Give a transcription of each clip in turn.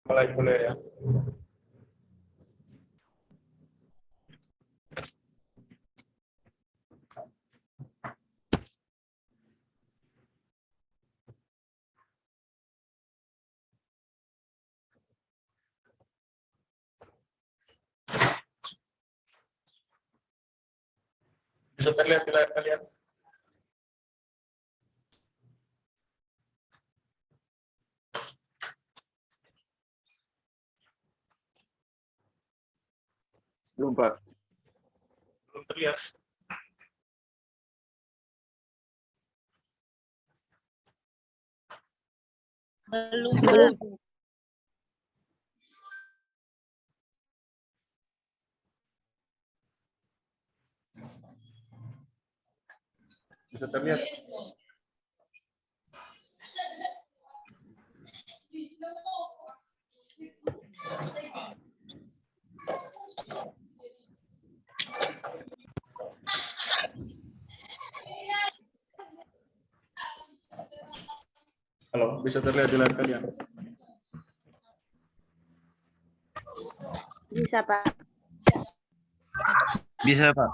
Mulai boleh ya. Bisa terlihat di layar kalian? Belum, Pak. Belum terlihat. Belum, Pak. Bisa terlihat. Halo, bisa terlihat di layar kalian? Bisa, Pak. Bisa, Pak.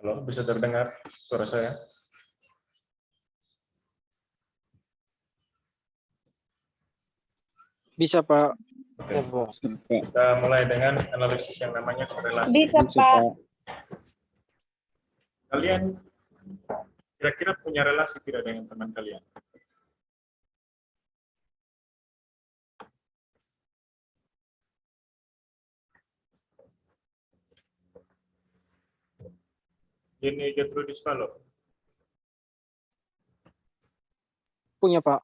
Halo, bisa terdengar suara saya? Bisa, Pak. Oke. Kita mulai dengan analisis yang namanya korelasi. Bisa, Pak. Kalian kira-kira punya relasi tidak dengan teman kalian? Jenny Gertrudis Valo. Punya, Pak.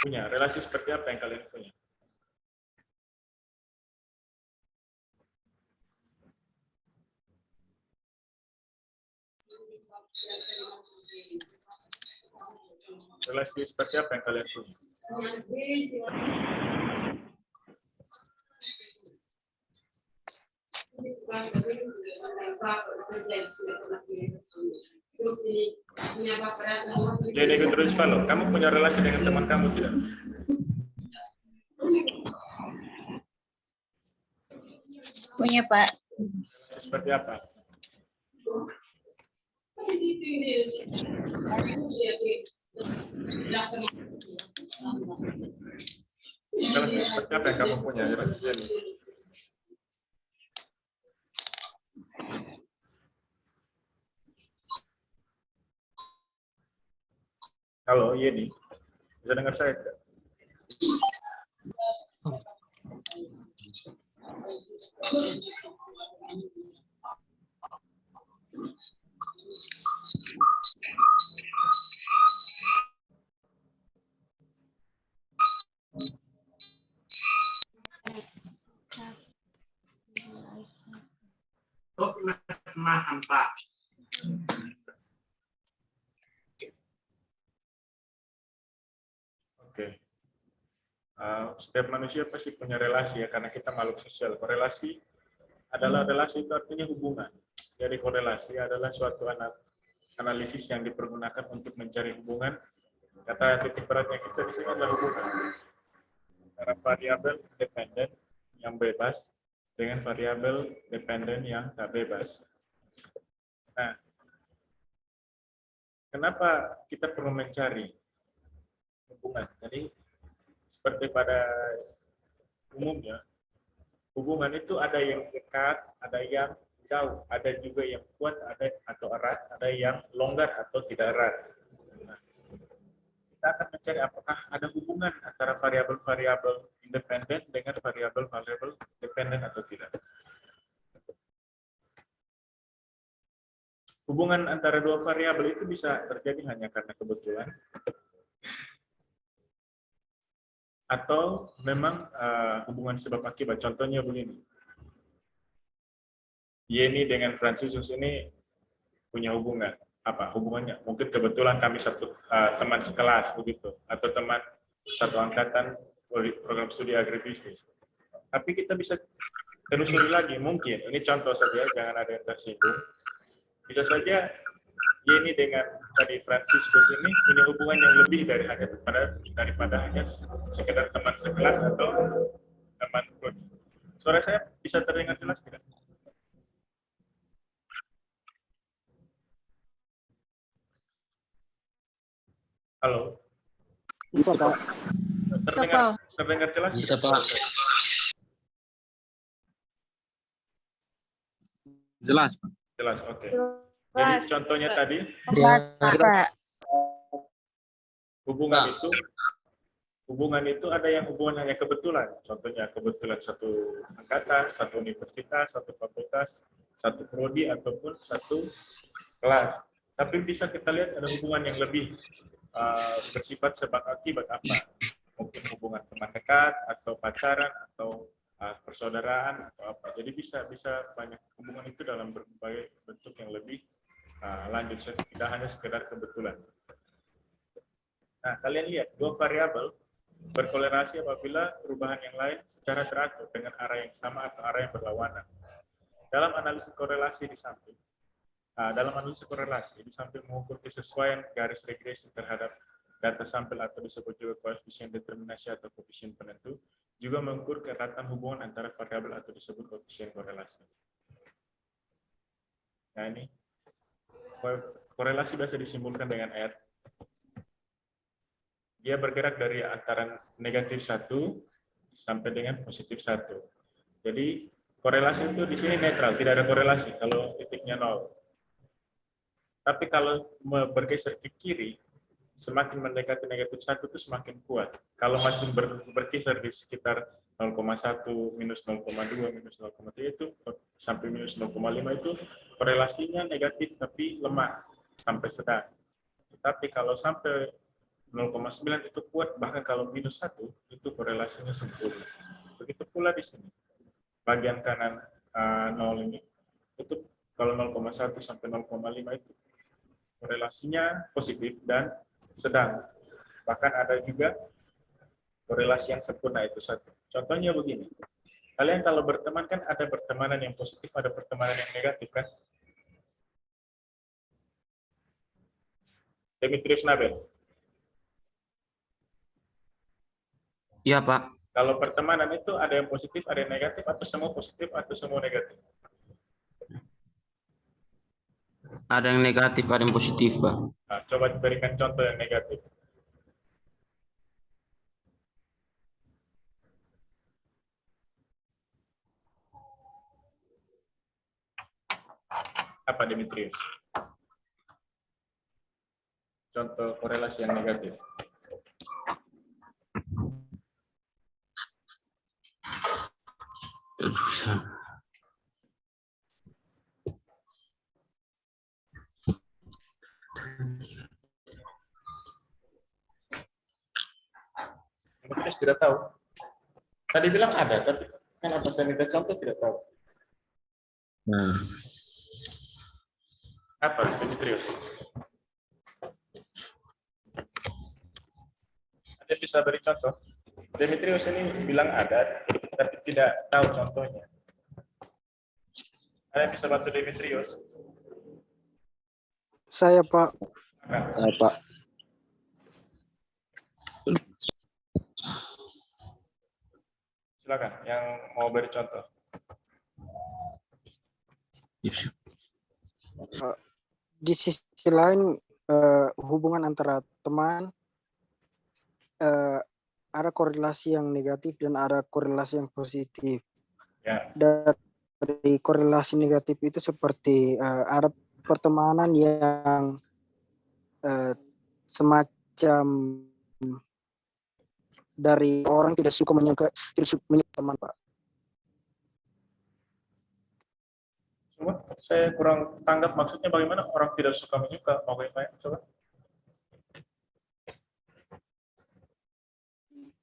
Punya. Relasi seperti apa yang kalian punya? Relasi seperti apa yang kalian punya? Jadi terus Valo, kamu punya relasi dengan teman kamu tidak? Punya, Pak. Relasi seperti apa? Relasi seperti apa yang kamu punya? Jadi, halo, Yeni, bisa dengar saya tidak? Oke. Setiap manusia pasti punya relasi ya, karena kita makhluk sosial. Korelasi adalah relasi itu artinya hubungan. Jadi korelasi adalah suatu analisis yang dipergunakan untuk mencari hubungan. Kata titik beratnya kita di sini adalah hubungan antara variabel dependen yang bebas dengan variabel dependen yang tak bebas. Nah, kenapa kita perlu mencari hubungan? Jadi seperti pada umumnya, hubungan itu ada yang dekat, ada yang jauh, ada juga yang kuat, ada atau erat, ada yang longgar atau tidak erat. Nah, kita akan mencari apakah ada hubungan antara variabel-variabel independen dengan variabel-variabel dependen atau tidak. Hubungan antara dua variabel itu bisa terjadi hanya karena kebetulan, atau memang hubungan sebab akibat. Contohnya begini, Yeni dengan Francisus ini punya hubungan. Apa hubungannya? Mungkin kebetulan kami satu teman sekelas begitu, atau teman satu angkatan program studi agribisnis. Tapi kita bisa telusuri lagi, mungkin ini contoh saja, jangan ada yang tersinggung. Bisa saja Yeni dengan tadi Franciscus ini punya hubungan yang lebih daripada hanya sekedar teman sekelas atau teman prodi. Suara saya bisa terdengar jelas tidak? Halo? Bisa, Pak. Terdengar jelas? Bisa, tidak? Pak. Jelas, Pak. Jelas, oke. Jadi contohnya tadi, Pak. hubungan itu ada yang hubungan hanya kebetulan. Contohnya kebetulan satu angkatan, satu universitas, satu fakultas, satu prodi, ataupun satu kelas. Tapi bisa kita lihat ada hubungan yang lebih bersifat sebab akibat apa? Mungkin hubungan teman dekat, atau pacaran, atau persaudaraan, atau apa. Jadi bisa banyak hubungan itu dalam berbagai bentuk yang lebih lanjut, tidak hanya sekedar kebetulan. Nah, kalian lihat dua variabel berkolerasi apabila perubahan yang lain secara teratur dengan arah yang sama atau arah yang berlawanan. Dalam analisis korelasi di samping mengukur kesesuaian garis regresi terhadap data sampel atau disebut juga koefisien determinasi atau koefisien penentu, juga mengukur keeratan hubungan antara variabel atau disebut koefisien korelasi. Nah, ini korelasi biasa disimpulkan dengan R. Dia bergerak dari antara negatif 1 sampai dengan positif 1. Jadi korelasi itu di sini netral, tidak ada korelasi kalau titiknya 0. Tapi kalau bergeser ke kiri, semakin mendekati negatif 1 itu semakin kuat. Kalau masih berkisar di sekitar 0,1, minus 0,2, minus 0,3 itu sampai minus 0,5 itu korelasinya negatif tapi lemah sampai sedang. Tapi kalau sampai 0,9 itu kuat, bahkan kalau minus 1 itu korelasinya sempurna. Begitu pula di sini. Bagian kanan 0 ini, itu kalau 0,1 sampai 0,5 itu korelasinya positif dan sedang. Bahkan ada juga korelasi yang sempurna itu satu. Contohnya begini. Kalian kalau berteman kan ada pertemanan yang positif, ada pertemanan yang negatif kan? Demetrius Nabel. Iya, Pak. Kalau pertemanan itu ada yang positif, ada yang negatif, atau semua positif, atau semua negatif? Ada yang negatif, ada yang positif, Pak. Nah, coba berikan contoh yang negatif. Apa, Demetrius? Contoh korelasi yang negatif. Susah. Demetrius tidak tahu. Tadi bilang ada, tapi kenapa saya minta contoh tidak tahu. Apa, Demetrius? Ada bisa beri contoh? Demetrius ini bilang ada, tapi tidak tahu contohnya. Ada yang bisa bantu Demetrius? Saya, Pak. Nah, Saya, Pak. silakan, yang mau beri contoh. Di sisi lain, hubungan antara teman, ada korelasi yang negatif dan ada korelasi yang positif. Ya. Dari korelasi negatif itu seperti ada pertemanan yang semacam dari orang tidak suka menyukai teman, Pak. Coba saya kurang tanggap maksudnya bagaimana orang tidak suka menyuka, mau bagaimana? Coba.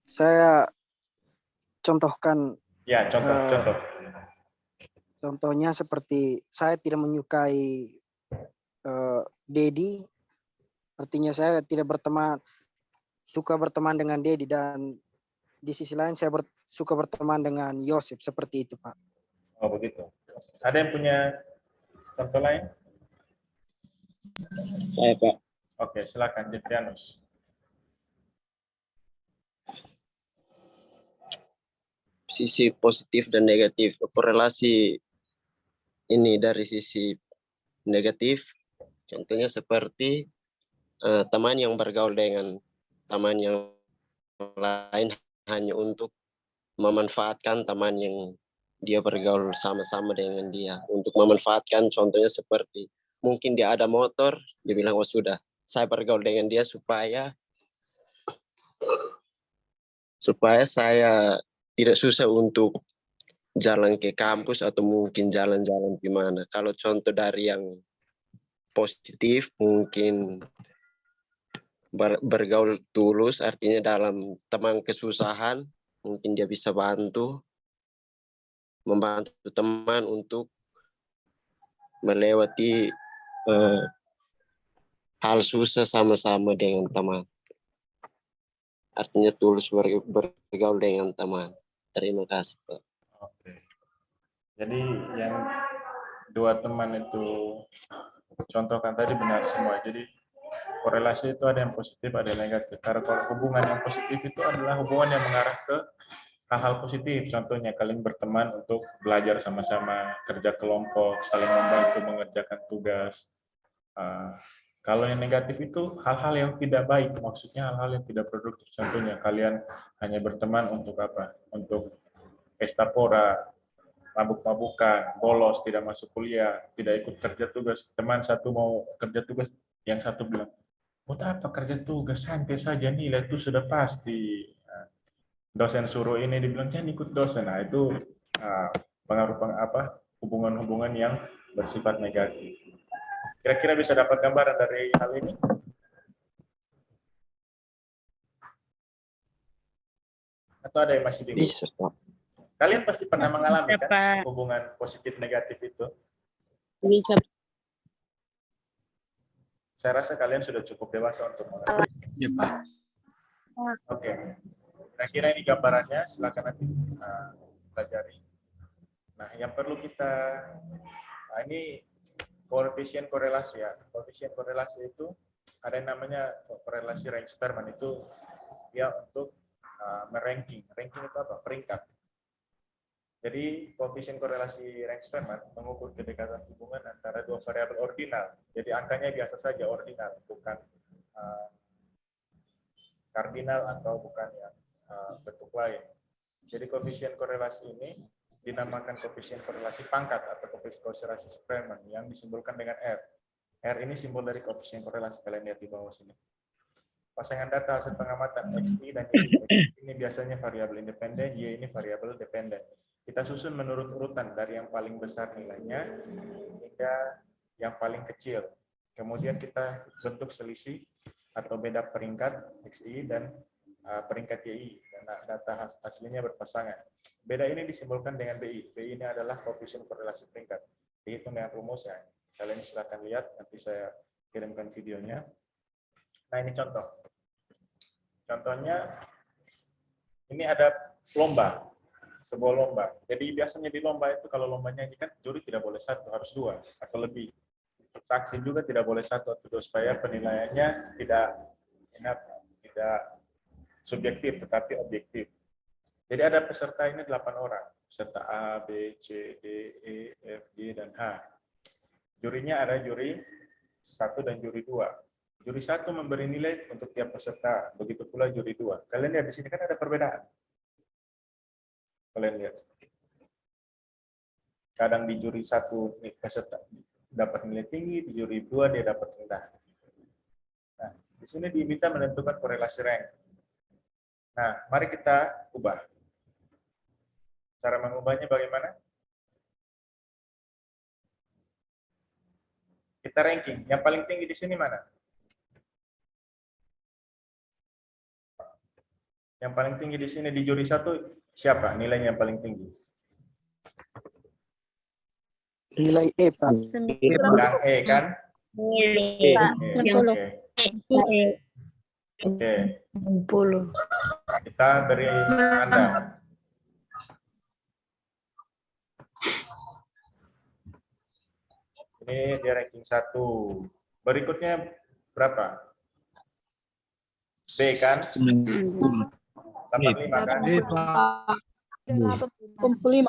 Saya contohkan, Ya, contoh. contohnya seperti saya tidak menyukai Dedi, artinya saya tidak suka berteman dengan Dedi, dan di sisi lain saya suka berteman dengan Yosef, seperti itu, Pak. Oh, begitu. Ada yang punya contoh lain? Saya, Pak. Oke, silakan Jetrianus. Sisi positif dan negatif. Korelasi ini dari sisi negatif, contohnya seperti teman yang bergaul dengan teman yang lain hanya untuk memanfaatkan teman yang dia bergaul sama-sama dengan dia. Untuk memanfaatkan, contohnya seperti mungkin dia ada motor, dia bilang, oh sudah, saya bergaul dengan dia supaya saya tidak susah untuk jalan ke kampus atau mungkin jalan-jalan gimana. Kalau contoh dari yang positif, mungkin bergaul tulus, artinya dalam teman kesusahan, mungkin dia bisa membantu teman untuk melewati hal susah sama-sama dengan teman. Artinya tulus bergaul dengan teman. Terima kasih, Pak. Oke. Jadi yang dua teman itu contohkan tadi benar semua. Jadi korelasi itu ada yang positif, ada yang negatif. Karena kalau hubungan yang positif itu adalah hubungan yang mengarah ke hal-hal positif. Contohnya kalian berteman untuk belajar sama-sama, kerja kelompok, saling membantu mengerjakan tugas. Kalau yang negatif itu hal-hal yang tidak baik, maksudnya hal-hal yang tidak produktif. Contohnya kalian hanya berteman untuk apa? Untuk pesta pora, mabuk-mabukan, bolos, tidak masuk kuliah, tidak ikut kerja tugas. Teman satu mau kerja tugas, yang satu bilang, buat apa kerja tugas, santai saja, nilai itu sudah pasti. Dosen suruh ini dibilang jangan ikut dosen. Nah, itu pengaruh hubungan-hubungan yang bersifat negatif. Kira-kira bisa dapat gambaran dari hal ini? Atau ada yang masih bingung? Bisa, Pak. Kalian pasti pernah mengalami Bisa, kan Pak. hubungan positif negatif itu? Bisa. Saya rasa kalian sudah cukup dewasa untuk mengerti. Ya, Pak. Oke. Kira-kira ini gambarannya, silakan nanti pelajari. Nah, yang perlu kita, ini koefisien korelasi ya. Koefisien korelasi itu ada yang namanya korelasi Range-Sperman, itu dia untuk meranking. Ranking itu apa? Peringkat. Jadi koefisien korelasi Range-Sperman mengukur kedekatan hubungan antara dua variabel ordinal. Jadi angkanya biasa saja ordinal, bukan kardinal atau bukan yang bentuk lain. Jadi koefisien korelasi ini dinamakan koefisien korelasi pangkat atau koefisien korelasi Sperman yang disimbolkan dengan R. R ini simbol dari koefisien korelasi, kalian lihat di bawah sini. Pasangan data hasil pengamatan XI dan Y. Ini biasanya variabel independen, Y ini variabel dependen. Kita susun menurut urutan dari yang paling besar nilainya hingga yang paling kecil. Kemudian kita bentuk selisih atau beda peringkat XI dan peringkat YI, dan data aslinya berpasangan. Beda ini disimbolkan dengan BI. BI ini adalah koefisien korelasi peringkat. Dihitung dengan rumusnya. Kalian silakan lihat, nanti saya kirimkan videonya. Nah, ini contoh. Contohnya, ini ada lomba, sebuah lomba. Jadi biasanya di lomba itu, kalau lombanya ini kan juri tidak boleh satu, harus dua atau lebih. Saksi juga tidak boleh satu atau dua, supaya penilaiannya tidak subjektif tetapi objektif. Jadi ada peserta ini 8 orang, peserta A, B, C, D, E, F, G, dan H. Jurinya ada juri 1 dan juri 2. Juri 1 memberi nilai untuk tiap peserta, begitu pula juri 2. Kalian lihat di sini kan ada perbedaan. Kalian lihat. Kadang di juri 1 peserta dapat nilai tinggi, di juri 2 dia dapat rendah. Nah, di sini diminta menentukan korelasi rank. Nah, mari kita ubah. Cara mengubahnya bagaimana? Kita ranking. Yang paling tinggi di sini mana? Yang paling tinggi di sini di juri 1 siapa? Nilainya yang paling tinggi. Nilai E, Pak. Yang E kan? Pak. Oke. Oke. Kita beri Anda. Ini dia ranking 1. Berikutnya berapa? B kan? 85 kan? 85.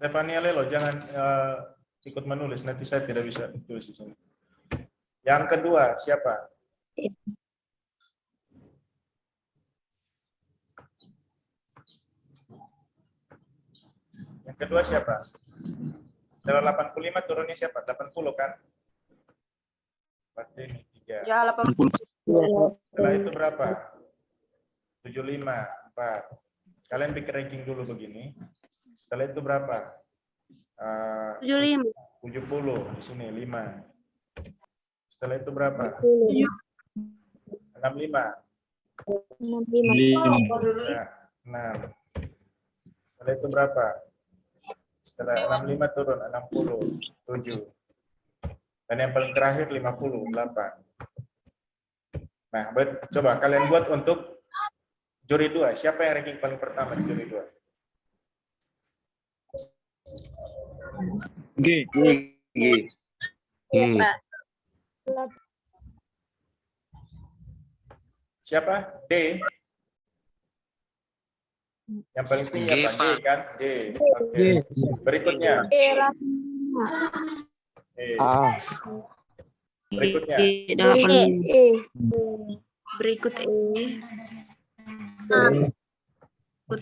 Stefania Lelo, jangan ikut menulis, nanti saya tidak bisa tulis di sini. Yang kedua, siapa? Yang kedua siapa? Setelah 85 turunnya siapa? 80 kan? Berarti ini 3. Ya, 80. Setelah itu berapa? 75, 4. Kalian bikin ranking dulu begini. Setelah itu berapa? 75. 70 di sini 5. Setelah itu berapa? 65. 65. Nah, 6. Setelah itu berapa? Setelah 65 turun 60, 7. Dan yang paling terakhir 50, 8. Nah, coba kalian buat untuk juri 2. Siapa yang ranking paling pertama di juri 2? G. Pak. Siapa? D. Yang paling tinggi G, apa? D Pak. kan? D. Oke. Berikutnya. E. Berikutnya. Berikut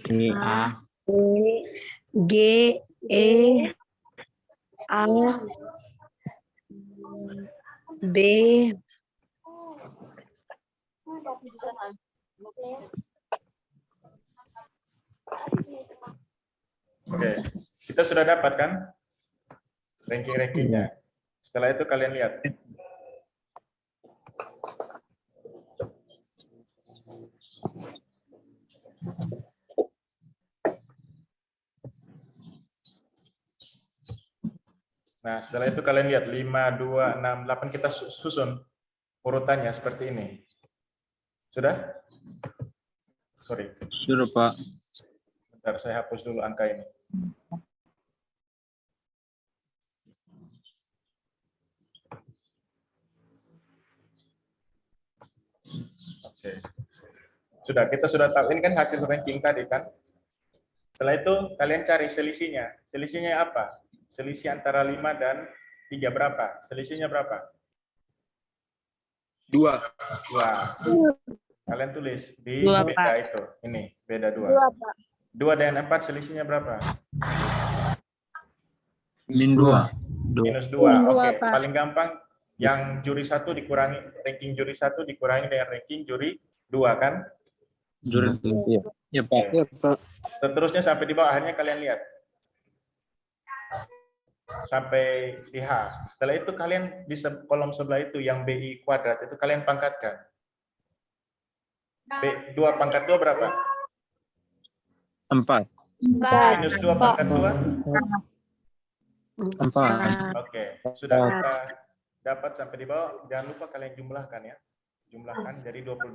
E. A. G, E, A, B. Oke. Kita sudah dapat kan? Ranking-rankingnya. Setelah itu kalian lihat. Nah, setelah itu kalian lihat 5, 2, 6, 8 kita susun urutannya seperti ini. Sudah? Sorry. Sudah, Pak. Bentar, saya hapus dulu angka ini. Oke. Sudah, kita sudah tahu. Ini kan hasil ranking tadi kan? Setelah itu kalian cari selisihnya. Selisihnya apa? Selisih antara 5 dan 3 berapa? Selisihnya berapa? 2. 2. Kalian tulis di 2, beda Pak. itu. Ini, beda 2. 2, Pak. 2 dan 4 selisihnya berapa? Min 2. Minus 2. Min 2, Oke, Pak. paling gampang yang juri 1 dikurangi, ranking juri 1 dikurangi dengan ranking juri 2 kan? Juri. Iya. Ya, Pak. Ya, Pak. Seterusnya sampai di bawah, akhirnya kalian lihat. Sampai di H. Setelah itu kalian di kolom sebelah itu yang BI kuadrat itu kalian pangkatkan. B2 pangkat 2 berapa? 4. Minus 2 pangkat 2? 4. Oke, sudah kita dapat sampai di bawah. Jangan lupa kalian jumlahkan ya. Jumlahkan jadi 28.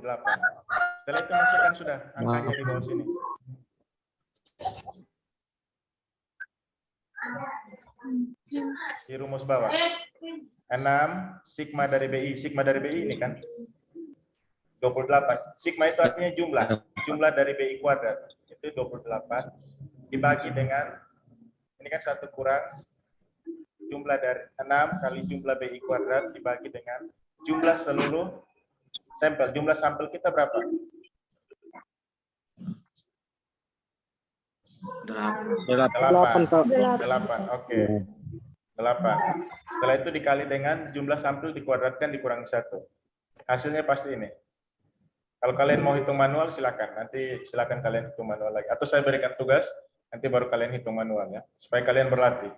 Setelah itu masukkan sudah angkanya di bawah sini. Di rumus bawah. 6 sigma dari BI. Sigma dari BI ini kan 28. Sigma itu artinya jumlah. Jumlah dari BI kuadrat. Itu 28. Dibagi dengan, ini kan 1 kurang jumlah dari 6 kali jumlah BI kuadrat dibagi dengan jumlah seluruh sampel. Jumlah sampel kita berapa? Delapan, Pak. 8. Oke. 8. Setelah itu dikali dengan jumlah sampel dikuadratkan dikurangi 1. Hasilnya pasti ini. Kalau kalian mau hitung manual silakan. Nanti silakan kalian hitung manual lagi. Atau saya berikan tugas, nanti baru kalian hitung manual ya. Supaya kalian berlatih.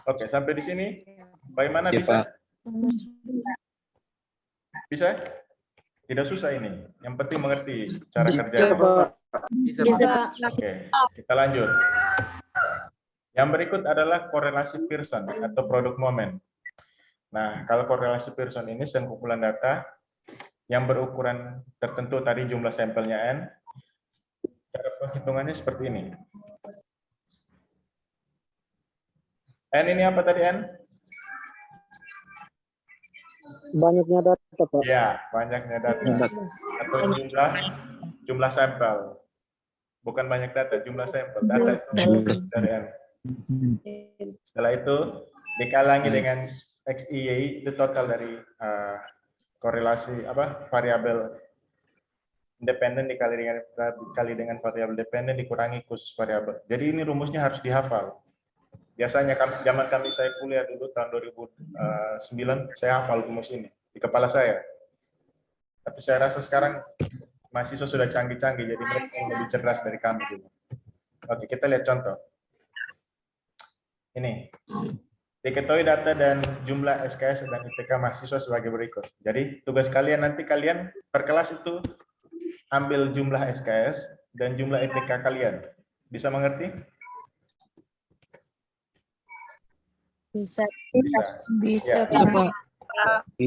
Oke, sampai di sini. Bagaimana Ya, bisa? Pak. Bisa? Tidak susah ini. Yang penting mengerti cara kerja. Bisa, Pak. Oke, kita lanjut. Yang berikut adalah korelasi Pearson atau produk momen. Nah, kalau korelasi Pearson ini kumpulan data yang berukuran tertentu tadi jumlah sampelnya N. Cara penghitungannya seperti ini. N ini apa tadi N? Banyaknya data, Pak. Ya, banyaknya data. Atau jumlah sampel. Bukan banyak data, jumlah sampel. Data itu dari N. Setelah itu dikalangi dengan X, Y, Y itu total dari korelasi variabel independen dikali dengan variabel dependen dikurangi khusus variabel. Jadi ini rumusnya harus dihafal. Biasanya zaman kami saya kuliah dulu tahun 2009 saya hafal rumus ini di kepala saya. Tapi saya rasa sekarang mahasiswa sudah canggih-canggih jadi mereka lebih cerdas dari kami dulu. Oke, kita lihat contoh. Ini. Diketahui data dan jumlah SKS dan IPK mahasiswa sebagai berikut. Jadi tugas kalian nanti kalian per kelas itu ambil jumlah SKS dan jumlah IPK kalian. Bisa mengerti? Bisa. Bisa. Ya.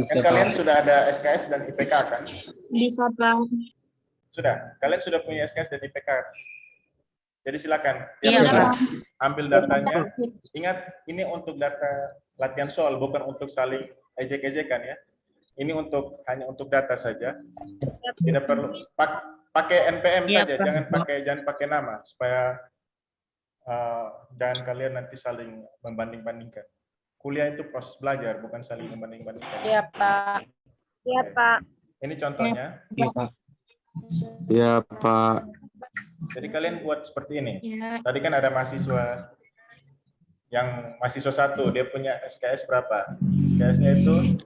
Kan kalian sudah ada SKS dan IPK kan? Bisa, Pak. Sudah. Kalian sudah punya SKS dan IPK. Jadi silakan. Iya, Pak. Ambil datanya. Ingat, ini untuk data latihan soal, bukan untuk saling ejek-ejekan ya. Ini hanya untuk data saja. Tidak perlu pakai NPM saja, jangan pakai nama supaya jangan kalian nanti saling membanding-bandingkan. Kuliah itu proses belajar, bukan saling membanding-bandingkan. Iya, Pak. Iya, Pak. Ini contohnya. Iya, Pak. Iya, Pak. Jadi kalian buat seperti ini. Iya. Tadi kan ada mahasiswa yang mahasiswa 1, dia punya SKS berapa? SKS-nya itu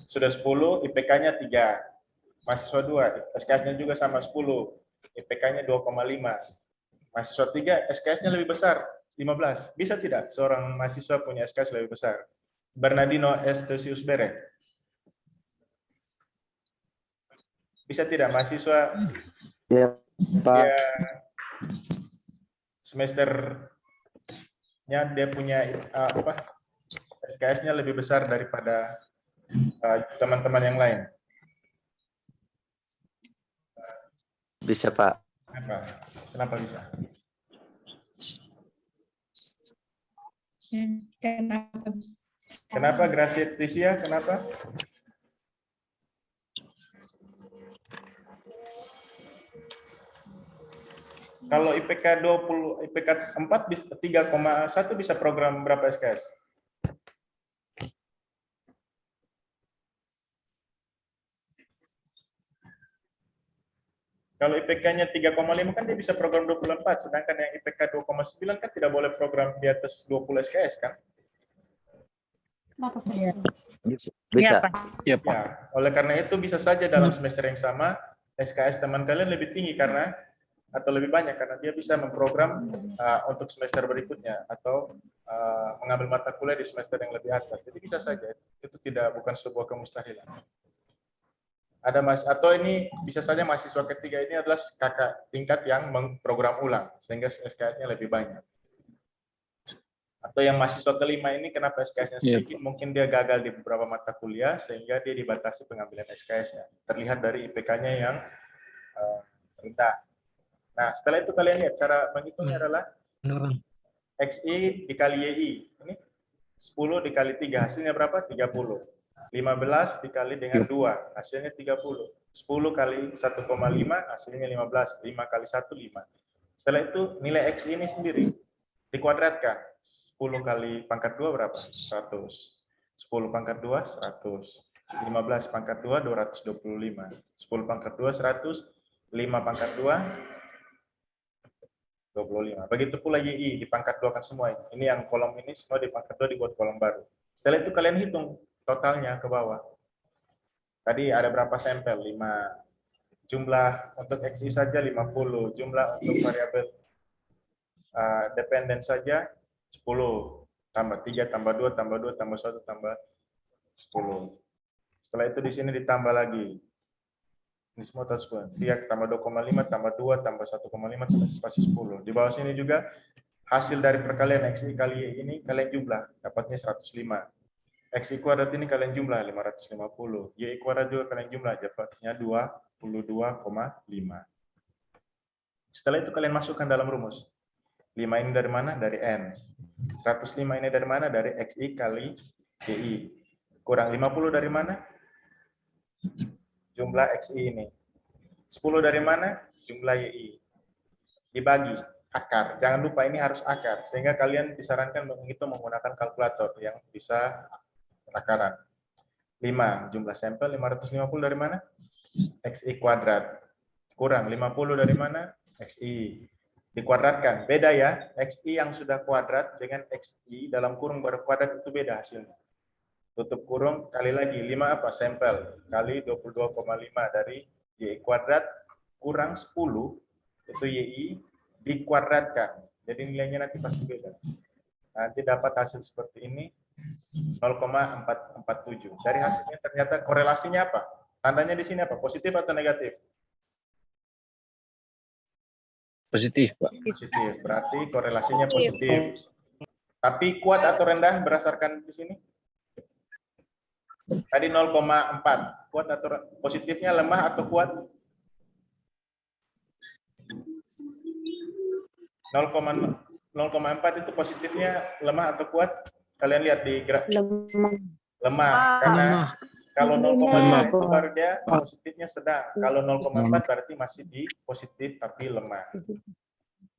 sudah 10, IPK-nya 3. Mahasiswa 2, SKS-nya juga sama 10, IPK-nya 2,5. Mahasiswa 3, SKS-nya lebih besar, 15. Bisa tidak seorang mahasiswa punya SKS lebih besar? Bernardino Estesius Bere. Bisa tidak mahasiswa Iya, Pak. dia semesternya dia punya SKS-nya lebih besar daripada teman-teman yang lain? Bisa, Pak. Kenapa bisa? Kenapa Gracia Tricia? Kenapa? Kalau IPK 20, IPK 4 3,1 bisa program berapa SKS? Kalau IPK-nya 3,5 kan dia bisa program 24, sedangkan yang IPK 2,9 kan tidak boleh program di atas 20 SKS kan? Bisa. Ya, oleh karena itu bisa saja dalam semester yang sama SKS teman kalian lebih tinggi atau lebih banyak karena dia bisa memprogram untuk semester berikutnya atau mengambil mata kuliah di semester yang lebih atas. Jadi bisa saja itu bukan sebuah kemustahilan. Atau ini bisa saja mahasiswa ketiga ini adalah kakak tingkat yang memprogram ulang sehingga SKS-nya lebih banyak. Atau yang mahasiswa kelima ini kenapa SKS-nya sedikit? Mungkin dia gagal di beberapa mata kuliah sehingga dia dibatasi pengambilan SKS-nya. Terlihat dari IPK-nya yang rendah. Nah, setelah itu kalian lihat cara menghitungnya adalah XI dikali YI. Ini 10 dikali 3, hasilnya berapa? 30. 15 dikali dengan 2, hasilnya 30. 10 kali 1,5, hasilnya 15. 5 kali 1, 5. Setelah itu nilai X ini sendiri dikuadratkan. 10 kali pangkat 2 berapa? 100. 10 pangkat 2, 100. 15 pangkat 2, 225. 10 pangkat 2, 100. 5 pangkat 2, 25. Begitu pula YI dipangkat 2 kan semua ini. Ini yang kolom ini semua dipangkat 2 dibuat kolom baru. Setelah itu kalian hitung totalnya ke bawah. Tadi ada berapa sampel? 5. Jumlah untuk XI saja 50. Jumlah untuk variabel dependen saja 10. Tambah 3, tambah 2, tambah 2, tambah 1, tambah 10. Setelah itu di sini ditambah lagi. Ini semua total 10. 3 tambah 2,5 tambah 2 tambah 1,5 pasti 10. Di bawah sini juga hasil dari perkalian XI kali Y ini kalian jumlah, dapatnya 105. XI kuadrat ini kalian jumlah 550. Y kuadrat juga kalian jumlah, dapatnya 22,5. Setelah itu kalian masukkan dalam rumus. 5 ini dari mana? Dari N. 105 ini dari mana? Dari XI kali YI. Kurang 50 dari mana? Jumlah XI ini. 10 dari mana? Jumlah YI. Dibagi akar. Jangan lupa ini harus akar. Sehingga kalian disarankan menghitung menggunakan kalkulator yang bisa akaran. 5 jumlah sampel 550 dari mana? XI kuadrat. Kurang 50 dari mana? XI. Dikuadratkan. Beda ya. XI yang sudah kuadrat dengan XI dalam kurung baru kuadrat itu beda hasilnya. Tutup kurung kali lagi 5 apa? Sampel kali 22,5 dari Y kuadrat kurang 10 itu YI dikuadratkan. Jadi nilainya nanti pasti beda. Nanti dapat hasil seperti ini 0,447. Dari hasilnya ternyata korelasinya apa? Tandanya di sini apa? Positif atau negatif? Positif, Pak. Positif. Berarti korelasinya positif. Tapi kuat atau rendah berdasarkan di sini? Tadi 0,4. Kuat atau positifnya lemah atau kuat? 0,4 itu positifnya lemah atau kuat? Kalian lihat di grafik. Lemah. Karena kalau 0,5 itu baru dia positifnya sedang. Kalau 0,4 berarti masih di positif tapi lemah.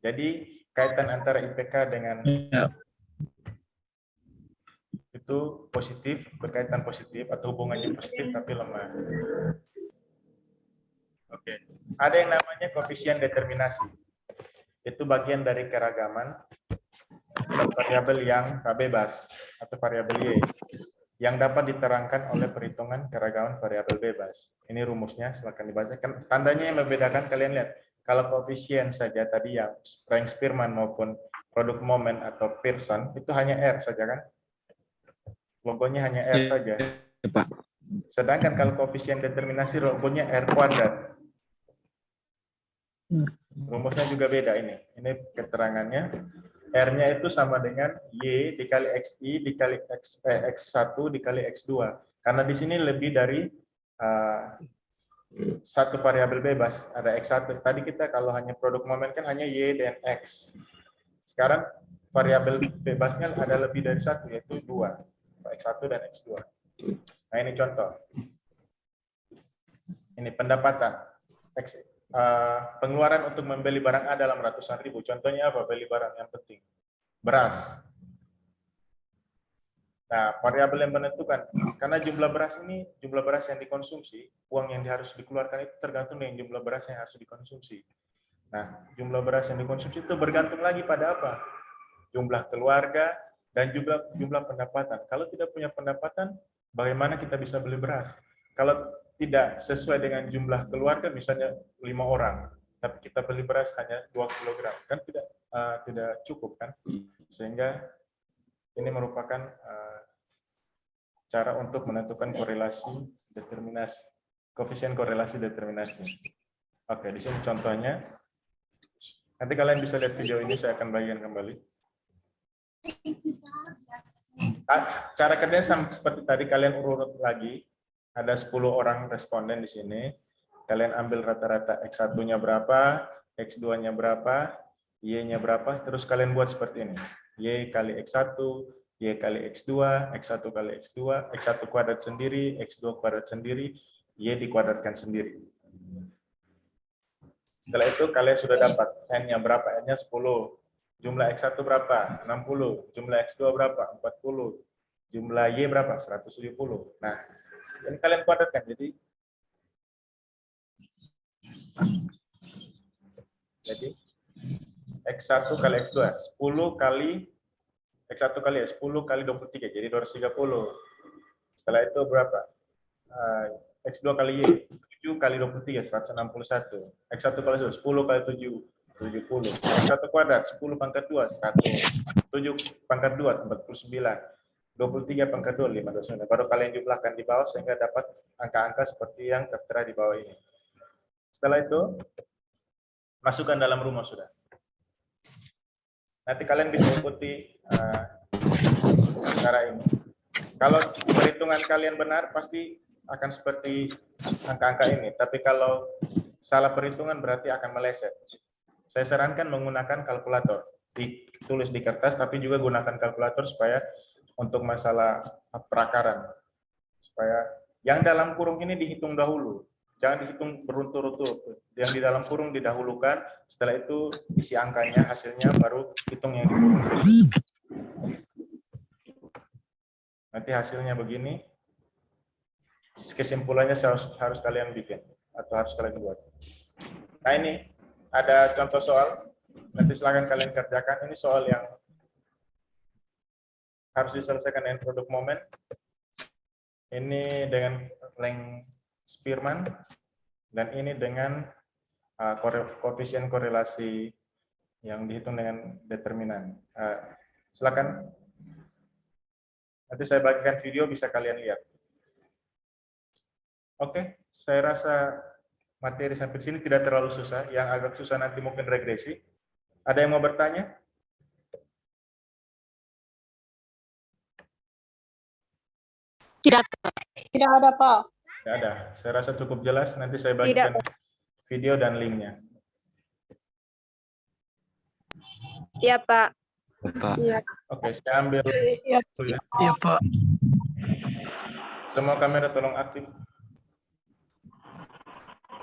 Jadi kaitan antara IPK dengan itu positif, berkaitan positif atau hubungannya positif tapi lemah. Oke. Ada yang namanya koefisien determinasi. Itu bagian dari keragaman variabel yang tak bebas atau variabel Y yang dapat diterangkan oleh perhitungan keragaman variabel bebas. Ini rumusnya, silakan dibaca. Tandanya yang membedakan kalian lihat. Kalau koefisien saja tadi yang Frank-Spearman maupun produk momen atau Pearson itu hanya R saja kan? Logonya hanya R saja. Pak. Sedangkan kalau koefisien determinasi logonya R kuadrat. Rumusnya juga beda ini. Ini keterangannya. R-nya itu sama dengan Y dikali XI dikali X1 dikali X2. Karena di sini lebih dari satu variabel bebas. Ada X1. Tadi kita kalau hanya produk momen kan hanya Y dan X. Sekarang variabel bebasnya ada lebih dari satu, yaitu 2. X1 dan X2. Nah ini contoh. Ini pendapatan. Pengeluaran untuk membeli barang A dalam ratusan ribu. Contohnya apa? Beli barang yang penting. Beras. Nah, variabel yang menentukan. Karena jumlah beras ini, jumlah beras yang dikonsumsi, uang yang harus dikeluarkan itu tergantung dengan jumlah beras yang harus dikonsumsi. Nah, jumlah beras yang dikonsumsi itu bergantung lagi pada apa? Jumlah keluarga dan jumlah pendapatan. Kalau tidak punya pendapatan, bagaimana kita bisa beli beras? Kalau tidak sesuai dengan jumlah keluarga, misalnya 5 orang, tapi kita beli beras hanya 2 kg, kan tidak cukup kan? Sehingga ini merupakan cara untuk menentukan korelasi determinasi, koefisien korelasi determinasi. Oke, di sini contohnya. Nanti kalian bisa lihat video ini, saya akan bagikan kembali. Cara kerja sama seperti tadi, kalian urut lagi. Ada 10 orang responden di sini. Kalian ambil rata-rata X1-nya berapa, X2-nya berapa, Y-nya berapa, terus kalian buat seperti ini. Y kali X1, Y kali X2, X1 kali X2, X1 kuadrat sendiri, X2 kuadrat sendiri, Y dikuadratkan sendiri. Setelah itu kalian sudah dapat N-nya berapa, N-nya 10. Jumlah X1 berapa? 60. Jumlah X2 berapa? 40. Jumlah Y berapa? 170. Nah, ini kalian kuadratkan. Jadi X1 kali X2. 10 kali X1 kali ya, 10 kali 23, jadi 230. Setelah itu berapa? X2 kali Y, 7 kali 23, 161. X1 kali 10 kali 7, 70. X1 kuadrat, 10 pangkat 2, 100. 7 pangkat 2, 49. 23 pangkat 2, 529. Baru kalian jumlahkan di bawah sehingga dapat angka-angka seperti yang tertera di bawah ini. Setelah itu, masukkan dalam rumus sudah. Nanti kalian bisa ikuti cara ini. Kalau perhitungan kalian benar, pasti akan seperti angka-angka ini. Tapi kalau salah perhitungan berarti akan meleset. Saya sarankan menggunakan kalkulator. Ditulis di kertas, tapi juga gunakan kalkulator supaya untuk masalah perakaran. Supaya yang dalam kurung ini dihitung dahulu. Jangan dihitung beruntur-untur. Yang di dalam kurung didahulukan, setelah itu isi angkanya, hasilnya, baru hitung yang di kurung. Nanti hasilnya begini. Kesimpulannya harus kalian bikin atau harus kalian buat. Nah ini ada contoh soal. Nanti silakan kalian kerjakan. Ini soal yang harus diselesaikan dengan produk momen. Ini dengan length Spearman, dan ini dengan koefisien korelasi yang dihitung dengan determinan. Silakan. Nanti saya bagikan video, bisa kalian lihat. Oke, saya rasa materi sampai sini tidak terlalu susah. Yang agak susah nanti mungkin regresi. Ada yang mau bertanya? Tidak ada, Pak. Tidak ada. Saya rasa cukup jelas. Nanti saya bagikan video dan linknya. Iya, Pak. Pak. Oke, saya ambil. Iya. Iya, Pak. Semua kamera tolong aktif.